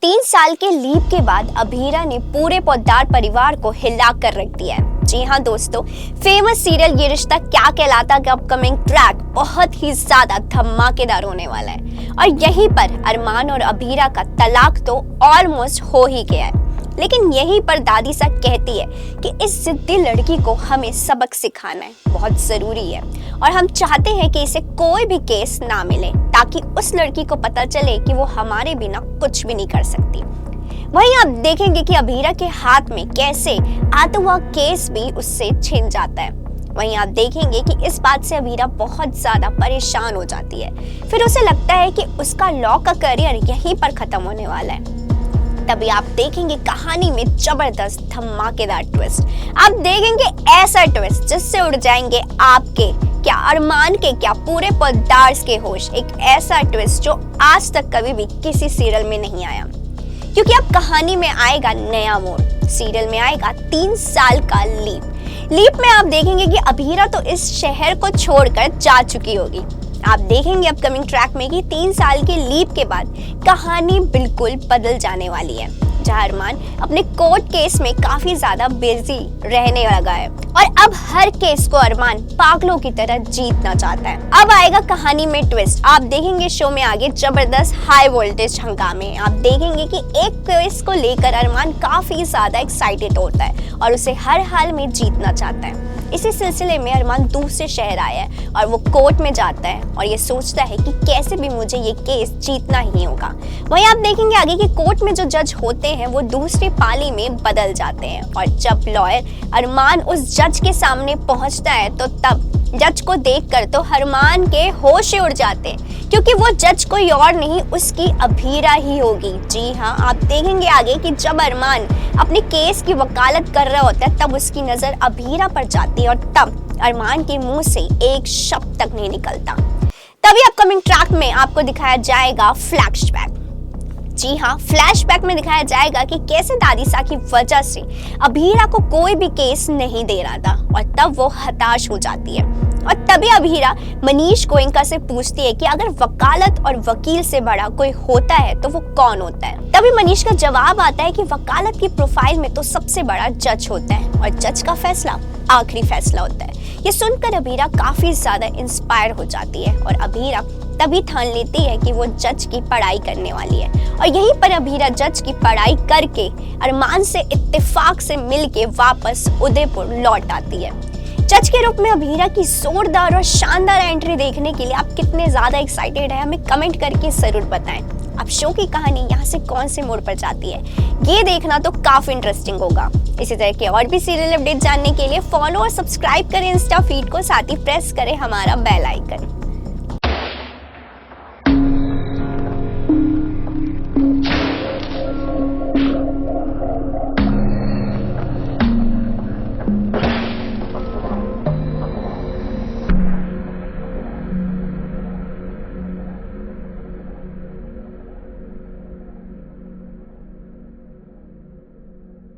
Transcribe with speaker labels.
Speaker 1: 3 साल के लीव के बाद अभीरा ने पूरे पोद्दार परिवार को हिला कर रख दिया है। जी हाँ दोस्तों, फेमस सीरियल ये रिश्ता क्या कहलाता का अपकमिंग ट्रैक बहुत ही ज्यादा धमाकेदार होने वाला है और यहीं पर अरमान और अभीरा का तलाक तो ऑलमोस्ट हो ही गया है। लेकिन यहीं पर दादी सा कहती है कि इस जिद्दी लड़की को हमें सबक सिखाना है, बहुत जरूरी है और हम चाहते हैं कि इसे कोई भी केस ना मिले ताकि उस लड़की को पता चले कि वो हमारे बिना कुछ भी नहीं कर सकती। वहीं आप देखेंगे कि अभीरा के हाथ में कैसे आता हुआ केस भी उससे छिन जाता है। वहीं आप देखेंगे कि इस बात से अभीरा बहुत ज्यादा परेशान हो जाती है। फिर उसे लगता है कि उसका लॉ का करियर यहीं पर खत्म होने वाला है। तभी आप देखेंगे कहानी में जबरदस्त धमाकेदार ट्विस्ट। आप देखेंगे ऐसा ट्विस्ट जिससे उड़ जाएंगे आपके क्या अरमान के क्या पूरे पोद्दार्स के होश। एक ऐसा ट्विस्ट जो आज तक कभी भी किसी सीरियल में नहीं आया, क्योंकि अब कहानी में आएगा नया मोड़। सीरियल में आएगा 3 साल का लीप में आप देखेंगे कि अभीरा तो इस शहर को छोड़कर जा चुकी होगी। आप देखेंगे अपकमिंग ट्रैक में कि 3 साल के लीव के बाद कहानी बिल्कुल बदल जाने वाली है, जहां अरमान अपने कोर्ट केस में काफी ज्यादा बिजी रहने लगा है और अब हर केस को अरमान पागलों की तरह जीतना चाहता है। अब आएगा कहानी में ट्विस्ट। आप देखेंगे शो में आगे जबरदस्त हाई वोल्टेज हंगामे। आप देखेंगे कि एक केस को लेकर अरमान काफी ज्यादा एक्साइटेड होता है और उसे हर हाल में जीतना चाहता है। इसी सिलसिले में अरमान दूसरे शहर आया है और वो कोर्ट में जाता है और ये सोचता है कि कैसे भी मुझे ये केस जीतना ही होगा। वहीं आप देखेंगे आगे कि कोर्ट में जो जज होते हैं वो दूसरी पाली में बदल जाते हैं और जब लॉयर अरमान उस जज के सामने पहुंचता है तो तब जज को देखकर तो अरमान के होश उड़ जाते हैं, क्योंकि वो जज कोई और नहीं उसकी अभीरा ही होगी। जी हाँ, आप देखेंगे आगे कि जब अरमान अपने केस की वकालत कर रहा होता है तब उसकी नजर अभीरा पर जाती है और तब अरमान के मुंह से एक शब्द तक नहीं निकलता। तभी अपकमिंग ट्रैक में आपको दिखाया जाएगा फ्लैशबैक। जी हाँ, फ्लैशबैक में दिखाया जाएगा कि कैसे दादीसा की वजह से अभीरा को कोई भी केस नहीं दे रहा था और तब वो हताश हो जाती है और तभी अभीरा मनीष गोयनका से पूछती है कि अगर वकालत और वकील से बड़ा कोई होता है तो वो कौन होता है। तभी मनीष का जवाब आता है कि वकालत की प्रोफाइल में तो सबसे बड़ा जज होता है और जज का फैसला आखिरी फैसला होता है। ये सुनकर अभीरा काफी ज्यादा इंस्पायर हो जाती है और अभीरा तभी ठान लेती है कि वो जज की पढ़ाई करने वाली है और यहीं पर अभीरा जज की पढ़ाई करके अरमान से इत्तेफाक से मिलके वापस उदयपुर लौट आती है। जज के रूप में अभीरा की जोरदार और शानदार एंट्री देखने के लिए आप कितने ज्यादा एक्साइटेड हैं हमें कमेंट करके जरूर बताएं। अब शो की कहानी यहाँ से कौन से मोड़ पर जाती है ये देखना तो काफी इंटरेस्टिंग होगा। इसी तरह के और भी सीरियल अपडेट जानने के लिए फॉलो और सब्सक्राइब करें इंस्टा फीड को, साथ ही प्रेस करें हमारा बेल आइकन।